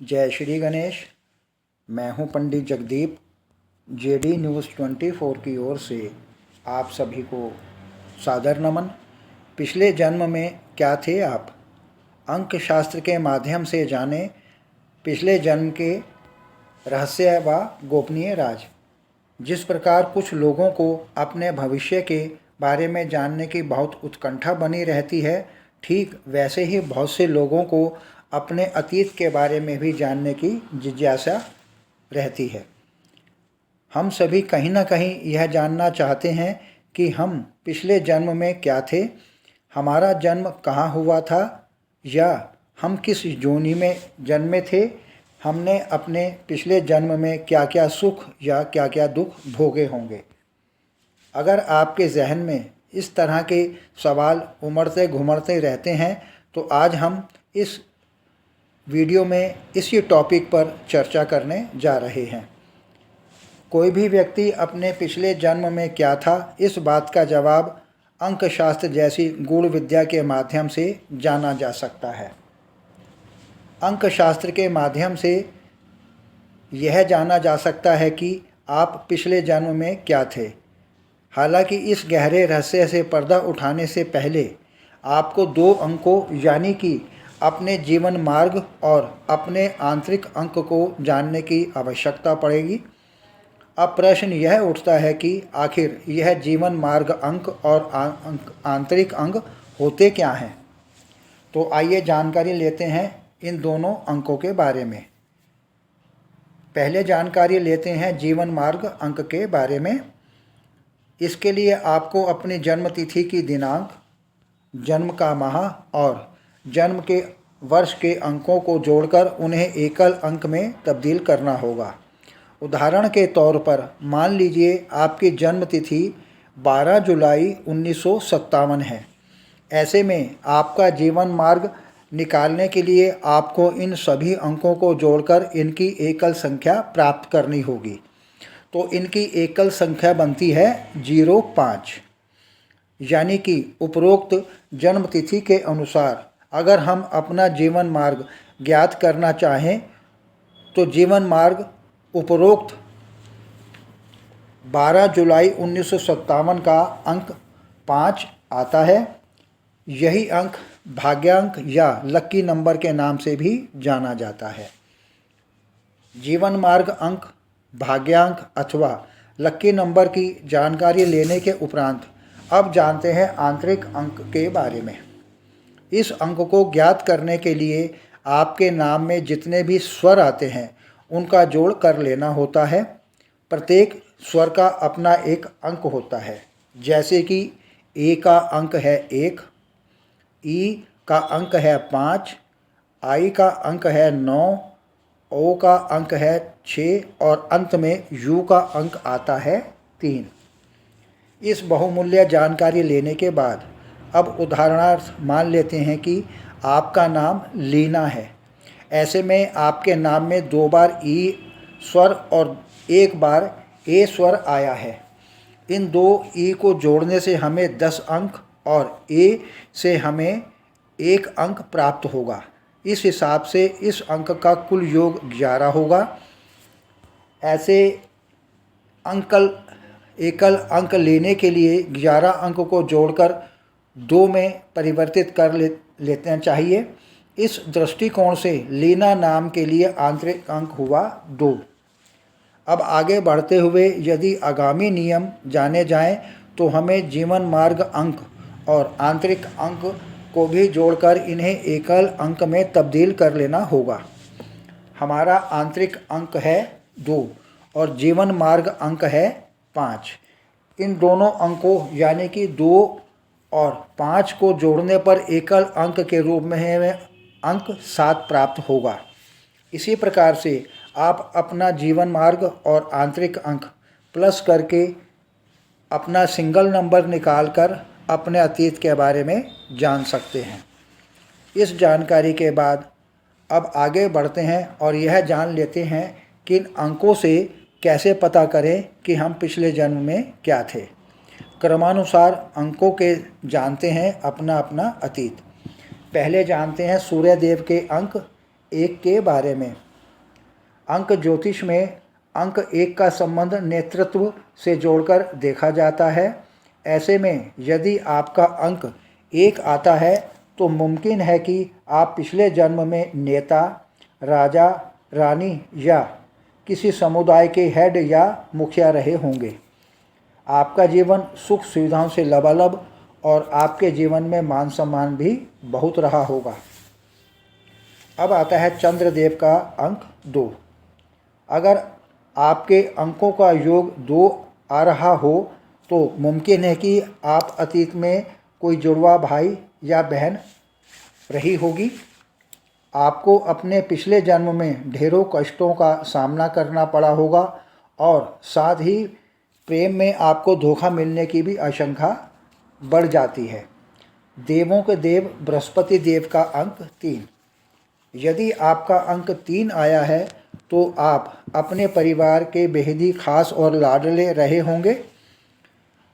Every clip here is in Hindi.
जय श्री गणेश। मैं हूं पंडित जगदीप। जेडी न्यूज़ 24 की ओर से आप सभी को सादर नमन। पिछले जन्म में क्या थे आप? अंक शास्त्र के माध्यम से जाने पिछले जन्म के रहस्य व गोपनीय राज। जिस प्रकार कुछ लोगों को अपने भविष्य के बारे में जानने की बहुत उत्कंठा बनी रहती है, ठीक वैसे ही बहुत से लोगों को अपने अतीत के बारे में भी जानने की जिज्ञासा रहती है। हम सभी कहीं ना कहीं यह जानना चाहते हैं कि हम पिछले जन्म में क्या थे, हमारा जन्म कहाँ हुआ था, या हम किस योनि में जन्मे थे, हमने अपने पिछले जन्म में क्या क्या सुख या क्या क्या दुख भोगे होंगे। अगर आपके जहन में इस तरह के सवाल उमड़ते घुमड़ते रहते हैं तो आज हम इस वीडियो में इसी टॉपिक पर चर्चा करने जा रहे हैं। कोई भी व्यक्ति अपने पिछले जन्म में क्या था, इस बात का जवाब अंकशास्त्र जैसी गूढ़ विद्या के माध्यम से जाना जा सकता है। अंकशास्त्र के माध्यम से यह जाना जा सकता है कि आप पिछले जन्म में क्या थे। हालांकि इस गहरे रहस्य से पर्दा उठाने से पहले आपको दो अंकों यानी कि अपने जीवन मार्ग और अपने आंतरिक अंक को जानने की आवश्यकता पड़ेगी। अब प्रश्न यह उठता है कि आखिर यह जीवन मार्ग अंक और आंतरिक अंग होते क्या हैं। तो आइए जानकारी लेते हैं इन दोनों अंकों के बारे में। पहले जानकारी लेते हैं जीवन मार्ग अंक के बारे में। इसके लिए आपको अपनी जन्म तिथि की दिनांक, जन्म का माह और जन्म के वर्ष के अंकों को जोड़कर उन्हें एकल अंक में तब्दील करना होगा। उदाहरण के तौर पर मान लीजिए आपकी जन्म तिथि 12 जुलाई 1957 है। ऐसे में आपका जीवन मार्ग निकालने के लिए आपको इन सभी अंकों को जोड़कर इनकी एकल संख्या प्राप्त करनी होगी। तो इनकी एकल संख्या बनती है 05। यानी कि उपरोक्त जन्म तिथि के अनुसार अगर हम अपना जीवन मार्ग ज्ञात करना चाहें तो जीवन मार्ग उपरोक्त 12 जुलाई 1957 का अंक 5 आता है। यही अंक भाग्यांक या लक्की नंबर के नाम से भी जाना जाता है। जीवन मार्ग अंक, भाग्यांक अथवा लक्की नंबर की जानकारी लेने के उपरांत अब जानते हैं आंतरिक अंक के बारे में। इस अंक को ज्ञात करने के लिए आपके नाम में जितने भी स्वर आते हैं उनका जोड़ कर लेना होता है। प्रत्येक स्वर का अपना एक अंक होता है। जैसे कि ए का अंक है 1, ई का अंक है 5, आई का अंक है 9, ओ का अंक है 6 और अंत में यू का अंक आता है 3। इस बहुमूल्य जानकारी लेने के बाद अब उदाहरणार्थ मान लेते हैं कि आपका नाम लीना है। ऐसे में आपके नाम में 2 बार ई स्वर और 1 बार ए स्वर आया है। इन 2 ई को जोड़ने से हमें 10 अंक और ए से हमें 1 अंक प्राप्त होगा। इस हिसाब से इस अंक का कुल योग 11 होगा। ऐसे एकल अंक लेने के लिए 11 अंक को जोड़कर 2 में परिवर्तित कर लेते चाहिए। इस दृष्टिकोण से लीना नाम के लिए आंतरिक अंक हुआ 2। अब आगे बढ़ते हुए यदि आगामी नियम जाने जाएं तो हमें जीवन मार्ग अंक और आंतरिक अंक को भी जोड़कर इन्हें एकल अंक में तब्दील कर लेना होगा। हमारा आंतरिक अंक है 2 और जीवन मार्ग अंक है 5। इन दोनों अंकों यानी कि 2 और 5 को जोड़ने पर एकल अंक के रूप में हमें अंक 7 प्राप्त होगा। इसी प्रकार से आप अपना जीवन मार्ग और आंतरिक अंक प्लस करके अपना सिंगल नंबर निकालकर अपने अतीत के बारे में जान सकते हैं। इस जानकारी के बाद अब आगे बढ़ते हैं और यह जान लेते हैं कि इन अंकों से कैसे पता करें कि हम पिछले जन्म में क्या थे। क्रमानुसार अंकों के जानते हैं अपना अपना अतीत। पहले जानते हैं सूर्य देव के अंक 1 के बारे में। अंक ज्योतिष में अंक 1 का संबंध नेतृत्व से जोड़कर देखा जाता है। ऐसे में यदि आपका अंक 1 आता है तो मुमकिन है कि आप पिछले जन्म में नेता, राजा, रानी या किसी समुदाय के हेड या मुखिया रहे होंगे। आपका जीवन सुख सुविधाओं से लबालब और आपके जीवन में मान सम्मान भी बहुत रहा होगा। अब आता है चंद्रदेव का अंक 2। अगर आपके अंकों का योग 2 आ रहा हो तो मुमकिन है कि आप अतीत में कोई जुड़वा भाई या बहन रही होगी। आपको अपने पिछले जन्म में ढेरों कष्टों का सामना करना पड़ा होगा और साथ ही प्रेम में आपको धोखा मिलने की भी आशंका बढ़ जाती है। देवों के देव बृहस्पति देव का अंक 3। यदि आपका अंक 3 आया है तो आप अपने परिवार के बेहद ही खास और लाडले रहे होंगे।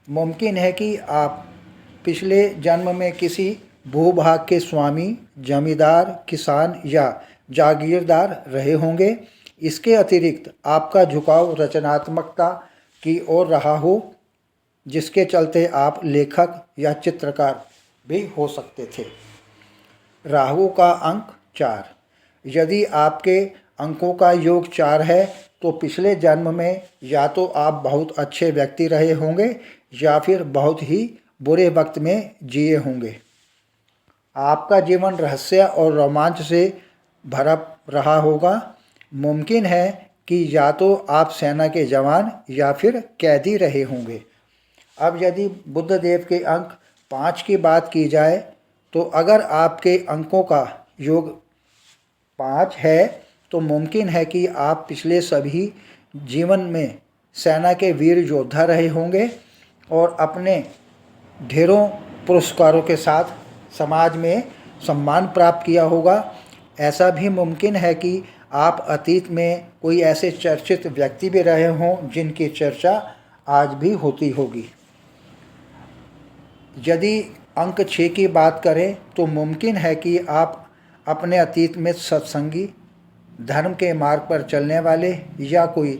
मुमकिन है कि आप पिछले जन्म में किसी भूभाग के स्वामी, जमींदार, किसान या जागीरदार रहे होंगे। इसके अतिरिक्त आपका झुकाव रचनात्मकता की ओर रहा हो, जिसके चलते आप लेखक या चित्रकार भी हो सकते थे। राहु का अंक 4। यदि आपके अंकों का योग 4 है तो पिछले जन्म में या तो आप बहुत अच्छे व्यक्ति रहे होंगे या फिर बहुत ही बुरे वक्त में जिए होंगे। आपका जीवन रहस्य और रोमांच से भरा रहा होगा। मुमकिन है कि या तो आप सेना के जवान या फिर कैदी रहे होंगे। अब यदि बुध देव के अंक 5 की बात की जाए तो अगर आपके अंकों का योग 5 है तो मुमकिन है कि आप पिछले सभी जीवन में सेना के वीर योद्धा रहे होंगे और अपने ढेरों पुरस्कारों के साथ समाज में सम्मान प्राप्त किया होगा। ऐसा भी मुमकिन है कि आप अतीत में कोई ऐसे चर्चित व्यक्ति भी रहे हों जिनकी चर्चा आज भी होती होगी। यदि अंक 6 की बात करें तो मुमकिन है कि आप अपने अतीत में सत्संगी, धर्म के मार्ग पर चलने वाले या कोई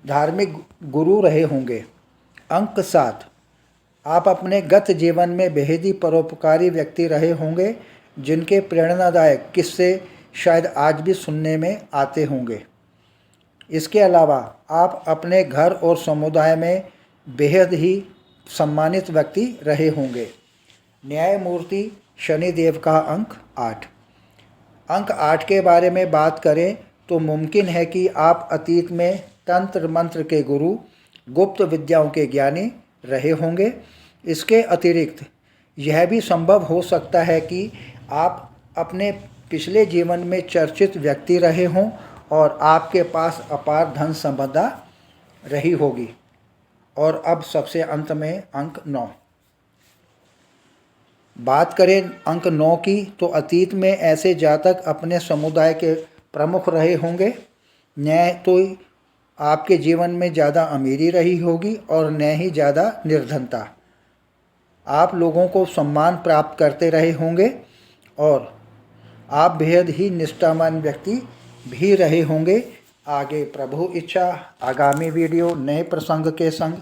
धार्मिक गुरु रहे होंगे। अंक 7। आप अपने गत जीवन में बेहद ही परोपकारी व्यक्ति रहे होंगे जिनके प्रेरणादायक किस्से शायद आज भी सुनने में आते होंगे। इसके अलावा आप अपने घर और समुदाय में बेहद ही सम्मानित व्यक्ति रहे होंगे। न्यायमूर्ति शनिदेव का अंक 8। अंक 8 के बारे में बात करें तो मुमकिन है कि आप अतीत में तंत्र मंत्र के गुरु, गुप्त विद्याओं के ज्ञानी रहे होंगे। इसके अतिरिक्त यह भी संभव हो सकता है कि आप अपने पिछले जीवन में चर्चित व्यक्ति रहे हों और आपके पास अपार धन संपदा रही होगी। और अब सबसे अंत में अंक 9। बात करें अंक 9 की तो अतीत में ऐसे जातक अपने समुदाय के प्रमुख रहे होंगे। न तो आपके जीवन में ज़्यादा अमीरी रही होगी और न ही ज़्यादा निर्धनता। आप लोगों को सम्मान प्राप्त करते रहे होंगे और आप बेहद ही निष्ठावान व्यक्ति भी रहे होंगे। आगे प्रभु इच्छा आगामी वीडियो नए प्रसंग के संग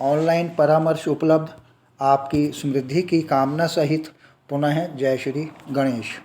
ऑनलाइन परामर्श उपलब्ध। आपकी समृद्धि की कामना सहित पुनः जय श्री गणेश।